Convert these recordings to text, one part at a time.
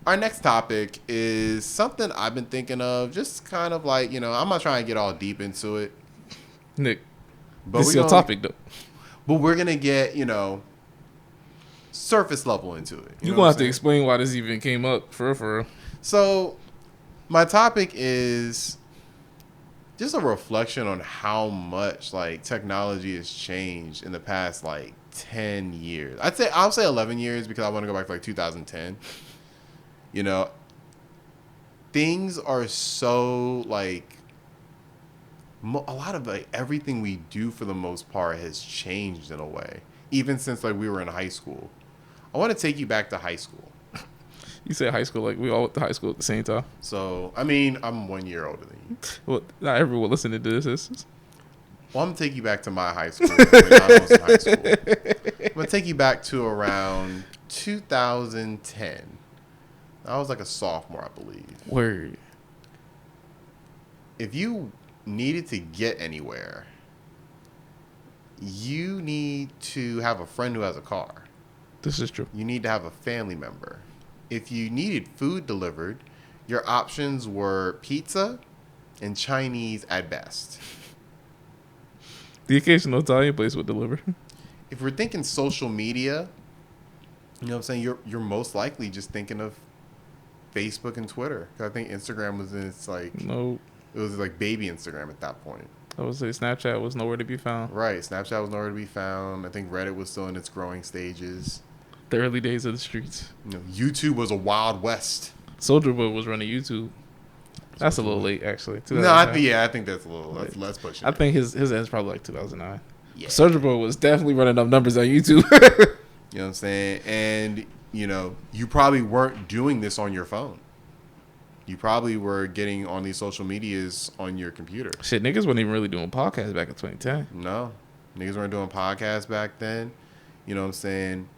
our next topic is something I've been thinking of, just kind of like, I'm not trying to get all deep into it. Nick, But this is your topic, though. But we're going to get, surface level into it. You're going to have to explain why this even came up, for real. So, my topic is just a reflection on how much, like, technology has changed in the past, like, 10 years. I'll say 11 years because I want to go back to, like, 2010. Things are so, like, a lot of, like, everything we do for the most part has changed in a way, even since, like, we were in high school. I want to take you back to high school. You said high school, like we all went to high school at the same time. So, I mean, I'm 1 year older than you. Well, not everyone listening to this is. Well, I'm going to take you back to my high school. When I was in high school. I'm going to take you back to around 2010. I was like a sophomore, I believe. Word. If you needed to get anywhere, you need to have a friend who has a car. This is true. You need to have a family member. If you needed food delivered, your options were pizza and Chinese at best. The occasional Italian place would deliver. If we're thinking social media, you know what I'm saying, you're most likely just thinking of Facebook and Twitter. I think Instagram was in its like... No. It was like baby Instagram at that point. I would say Snapchat was nowhere to be found. Right. Snapchat was nowhere to be found. I think Reddit was still in its growing stages. The early days of the streets. YouTube was a wild west. Soulja Boy was running YouTube. That's a little late, actually. No, I think that's a little less pushing. I think his end's probably like 2009. Yeah. Soulja Boy was definitely running up numbers on YouTube. You know what I'm saying? And, you probably weren't doing this on your phone. You probably were getting on these social medias on your computer. Shit, niggas wasn't even really doing podcasts back in 2010. No. Niggas weren't doing podcasts back then. You know what I'm saying?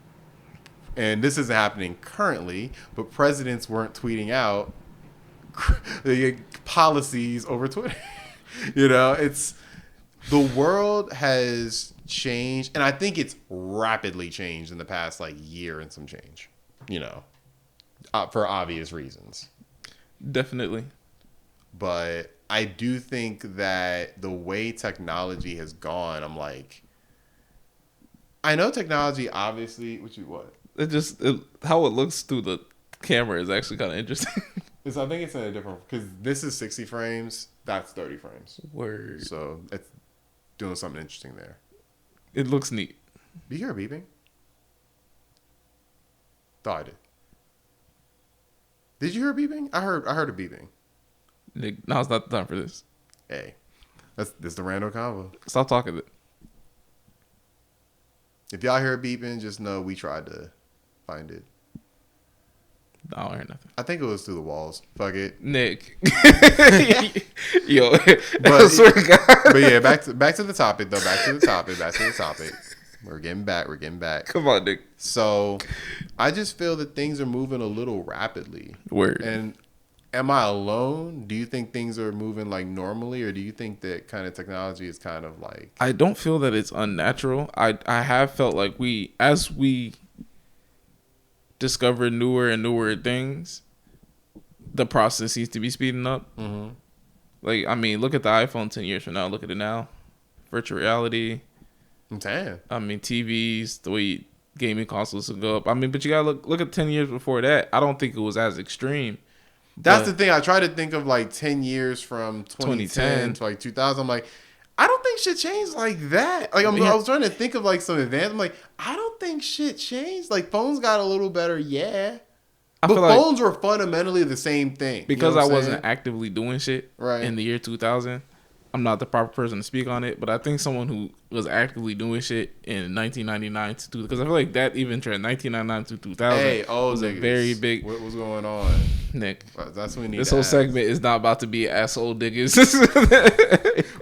And this isn't happening currently, but presidents weren't tweeting out policies over Twitter. It's the world has changed, and I think it's rapidly changed in the past like year and some change. For obvious reasons. Definitely. But I do think that the way technology has gone, I'm like, I know technology obviously, what? How it looks through the camera is actually kind of interesting. I think it's in a different, because this is 60 frames, that's 30 frames. Word. So it's doing something interesting there. It looks neat. Do you hear a beeping? Thought I did. Did you hear a beeping? I heard a beeping. Nick, now's not the time for this. Hey, this is the Rando Convo. Stop talking. If y'all hear a beeping, just know we tried to find it. I don't hear nothing. I think it was through the walls. Fuck it, Nick. Yo, but, I swear to God. But yeah, back to the topic though. Back to the topic. We're getting back. Come on, Nick. So, I just feel that things are moving a little rapidly. Word. And am I alone? Do you think things are moving like normally, or do you think that kind of technology is kind of like... I don't feel that it's unnatural. I have felt like as we discover newer and newer things, the process seems to be speeding up. Mm-hmm. Like, I mean, look at the iPhone 10 years from now. Look at it now. Virtual reality. Damn. I mean, TVs, the way gaming consoles will go up. I mean, but you gotta look at 10 years before that. I don't think it was as extreme. That's the thing. I try to think of like 10 years from 2010 to like 2000. I'm like, I don't think shit changed like that. Like, I was trying to think of like some advance. I'm like, I don't think shit changed. Like, phones got a little better, yeah. But phones were fundamentally the same thing. Because I wasn't actively doing shit in the year 2000. I'm not the proper person to speak on it, but I think someone who was actively doing shit in 1999 to 2000, because I feel like that even trend 1999 to 2000 was a very big. What was going on, Nick? That's what we need. This whole segment is not about to be asshole niggas.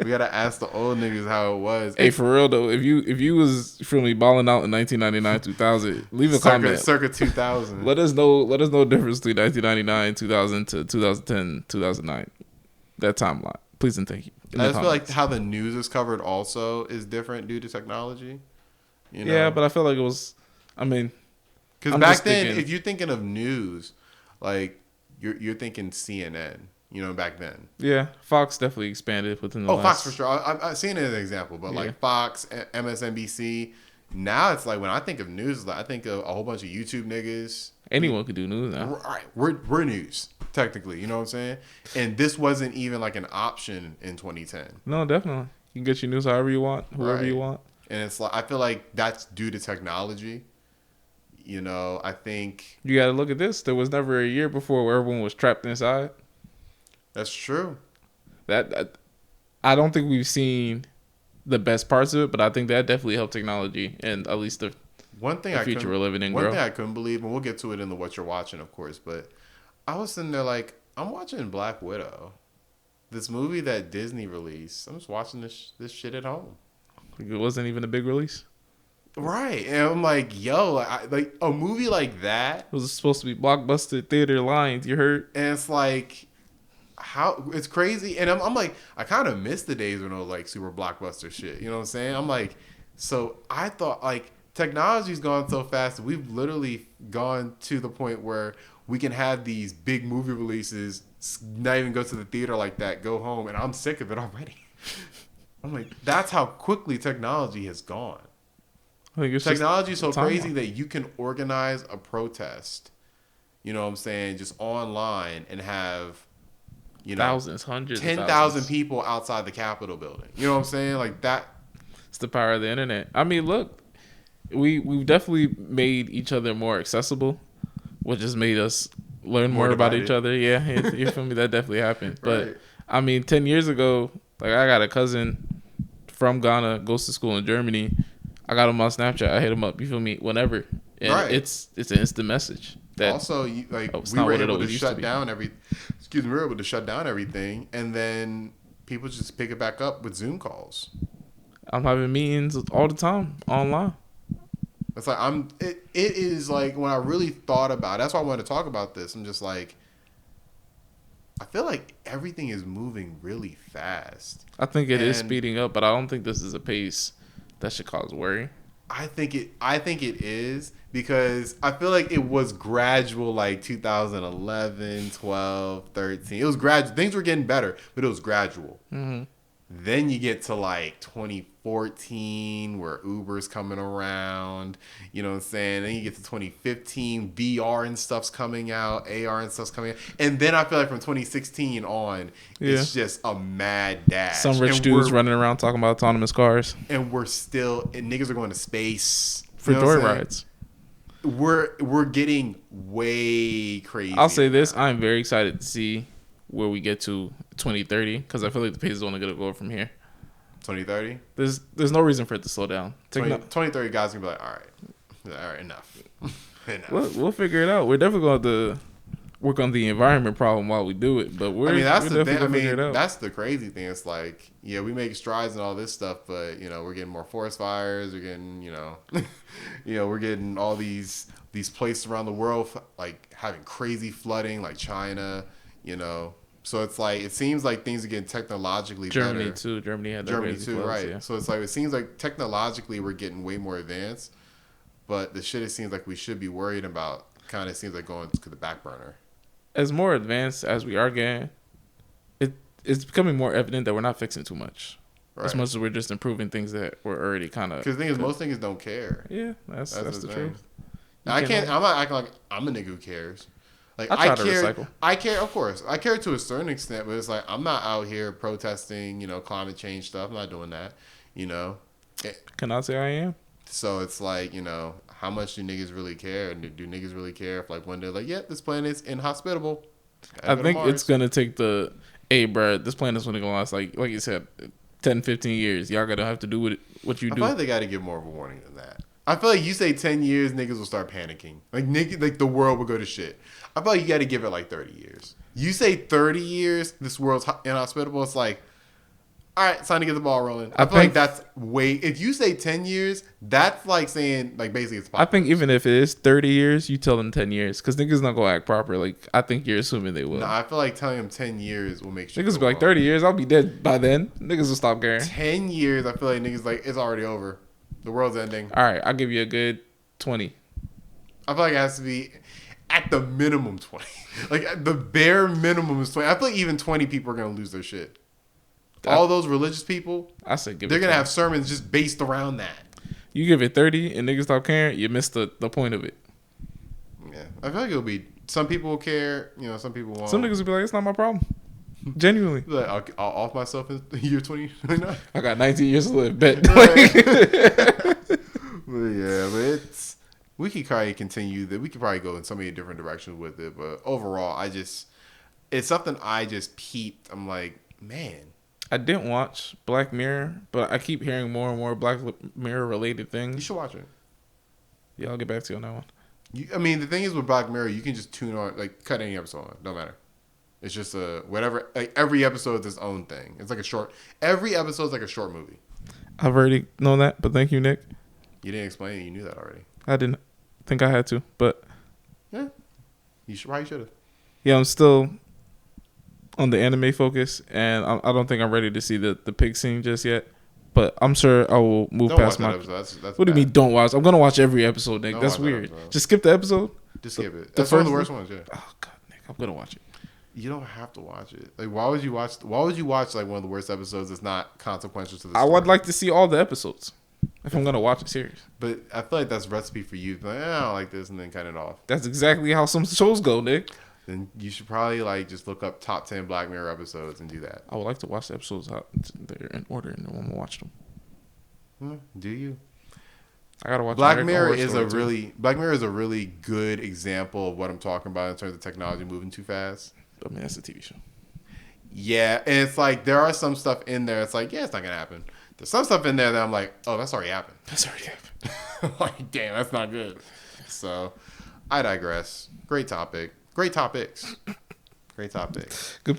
We gotta ask the old niggas how it was. Hey, for real though, if you was me balling out in 1999 2000, leave a comment. Circa 2000. Let us know the difference between 1999 2000 to 2010 2009. That timeline, please and thank you. I just feel like how the news is covered also is different due to technology. Yeah, but I feel like it was. I mean, because back then, if you're thinking of news, like you're thinking CNN, you know, back then. Yeah, Fox definitely expanded within the last... Fox for sure. I've seen it as an example, but like Fox, MSNBC. Now it's like when I think of news, I think of a whole bunch of YouTube niggas. Anyone could do news now. Right, we're news technically. You know what I'm saying? And this wasn't even like an option in 2010. No, definitely. You can get your news however you want, whoever you want. And it's like I feel like that's due to technology. You know, I think you got to look at this. There was never a year before where everyone was trapped inside. That's true. That I don't think we've seen the best parts of it, but I think that definitely helped technology and at least the future we're living in. One thing I couldn't believe, and we'll get to it in the what you're watching, of course, but I was sitting there like, I'm watching Black Widow, this movie that Disney released. I'm just watching this shit at home. It wasn't even a big release. Right. And I'm like, yo, like a movie like that. It was supposed to be blockbuster theater lines, you heard? And it's like, how it's crazy. And I'm like, I kind of miss the days when it was like super blockbuster shit. You know what I'm saying? I'm like, so I thought like technology's gone so fast. We've literally gone to the point where we can have these big movie releases, not even go to the theater like that, go home. And I'm sick of it already. I'm like, that's how quickly technology has gone. Technology is so crazy that you can organize a protest, you know what I'm saying, just online and have, you know, thousands, hundreds, 10,000 people outside the Capitol building. You know what I'm saying? Like that. It's the power of the internet. I mean, look, we've definitely made each other more accessible, which has made us learn more about each other. Yeah, you feel me? That definitely happened. But right. I mean, 10 years ago, like I got a cousin from Ghana, goes to school in Germany. I got him on Snapchat. I hit him up. You feel me? Whenever, and right. It's an instant message. That also, we were able to shut down we were able to shut down everything, and then people just pick it back up with Zoom calls. I'm having meetings all the time online. It's like it is like when I really thought about it, that's why I wanted to talk about this. I'm just like, I feel like everything is moving really fast. I think it is speeding up, but I don't think this is a pace that should cause worry. I think it is because I feel like it was gradual, like 2011, 12, 13. It was gradual. Things were getting better, but it was gradual. Mm-hmm. Then you get to like 2014 where Uber's coming around, you know what I'm saying? Then you get to 2015, VR and stuff's coming out, AR and stuff's coming out. And then I feel like from 2016 on, it's just a mad dash. Some rich dudes running around talking about autonomous cars. And niggas are going to space. For joyrides. We're getting way crazy. I'll say this, I'm very excited to see where we get to 2030 because I feel like the pace is only going to go up from here. 2030? There's no reason for it to slow down. 2030 guys going to be like, all right, enough. We'll figure it out. We're definitely going to work on the environment problem while we do it, but that's the thing. That's the crazy thing. It's like, yeah, we make strides and all this stuff, but you know, we're getting more forest fires. We're getting, we're getting all these places around the world like having crazy flooding, like China. You know, so it's like it seems like things are getting technologically Germany better. Too. Germany had that Germany crazy too, floods, right? Yeah. So it's like it seems like technologically we're getting way more advanced, but the shit it seems like we should be worried about kind of seems like going to the back burner. As more advanced as we are getting, it's becoming more evident that we're not fixing too much. Right. As much as we're just improving things that we're already kind of. Because the thing is, most things don't care. Yeah, that's the truth. Now, I'm not acting like I'm a nigga who cares. Like I try to recycle. I care, of course. I care to a certain extent, but it's like I'm not out here protesting, climate change stuff. I'm not doing that, Can I say I am? So it's like, how much do niggas really care? And do niggas really care if like one day like, yeah, this planet's inhospitable? I think it's gonna take bro, this planet's only gonna last like you said, 10, 15 years. Y'all gotta have to do what you do. I feel like they gotta give more of a warning than that. I feel like you say 10 years, niggas will start panicking. Like the world will go to shit. I feel like you got to give it like 30 years. You say 30 years, this world's inhospitable. It's like, all right, it's time to get the ball rolling. I feel like that's if you say 10 years, that's like saying, like, basically it's possible. I think even if it is 30 years, you tell them 10 years. Because niggas not going to act proper. Like, I think you're assuming they will. No, I feel like telling them 10 years will make sure. Niggas be like, 30 years, I'll be dead by then. Niggas will stop caring. 10 years, I feel like niggas like, it's already over. The world's ending. All right, I'll give you a good 20. I feel like it has to be. at the minimum 20. Like at the bare minimum is 20. I feel like even 20 people are gonna lose their shit. All those religious people, I said give they're it gonna 20. have sermons just based around that. You give it 30 and niggas stop caring, you missed the point of it. Yeah, I feel like it'll be. Some people will care, some people won't. Some niggas will be like, it's not my problem. Genuinely. Like, I'll off myself in year 2029. I got 19 years to live. Bet. Right. But we could probably continue that. We could probably go in so many different directions with it. But overall, it's something I just peeped. I'm like, man. I didn't watch Black Mirror, but I keep hearing more and more Black Mirror related things. You should watch it. Yeah, I'll get back to you on that one. The thing is with Black Mirror, you can just tune on, like, cut any episode on. Don't matter. It's just whatever. Like, every episode is its own thing. It's like every episode is like a short movie. I've already known that, but thank you, Nick. You didn't explain it. You knew that already. I didn't think I had to, but yeah, you should have. Yeah, I'm still on the anime focus, and I don't think I'm ready to see the pig scene just yet. But I'm sure I will move past my. That's what do you mean? Don't watch? I'm gonna watch every episode, Nick. That's weird. Just skip the episode. Just skip it. That's one of the worst ones. Yeah. Oh God, Nick, I'm gonna watch it. You don't have to watch it. Like, why would you watch like one of the worst episodes that's not consequential to the story? I would like to see all the episodes if I'm gonna watch a series. But I feel like that's a recipe for you. Like, I don't like this, and then cut it off. That's exactly how some shows go, Nick. Then you should probably like just look up top 10 Black Mirror episodes and do that. I would like to watch the episodes out they're in order, and then I'm gonna watch them. Do you? I gotta watch. Black Mirror is a really good example of what I'm talking about in terms of technology moving too fast. I mean, that's a TV show. Yeah, and it's like there are some stuff in there. It's like, yeah, it's not gonna happen. There's some stuff in there that I'm like, oh, that's already happened. That's already happened. Like, damn, that's not good. So, I digress. Great topic. Great topics. Great topics. Good.